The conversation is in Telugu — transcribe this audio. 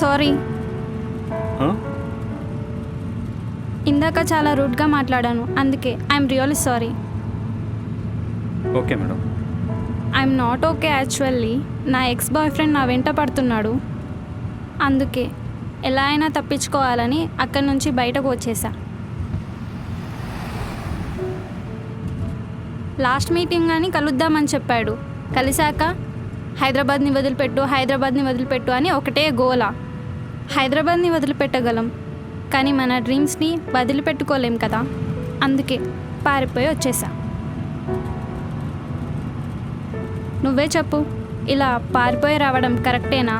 Sorry, Huh? ఇందాక చాలా రూడ్గా మాట్లాడాను, అందుకే I'm really sorry. Okay madam. I'm not okay actually. నా ఎక్స్ బాయ్ ఫ్రెండ్ నా వెంట పడుతున్నాడు, అందుకే ఎలా అయినా తప్పించుకోవాలని అక్కడి నుంచి బయటకు వచ్చేసా. లాస్ట్ మీటింగ్ అని కలుద్దామని చెప్పాడు. కలిశాక హైదరాబాద్ని వదిలిపెట్టు అని ఒకటే గోల. హైదరాబాద్ని వదిలిపెట్టగలం, కానీ మన డ్రీమ్స్ని వదిలిపెట్టుకోలేం కదా, అందుకే పారిపోయి వచ్చేసా. నువ్వే చెప్పు, ఇలా పారిపోయి రావడం కరెక్టేనా?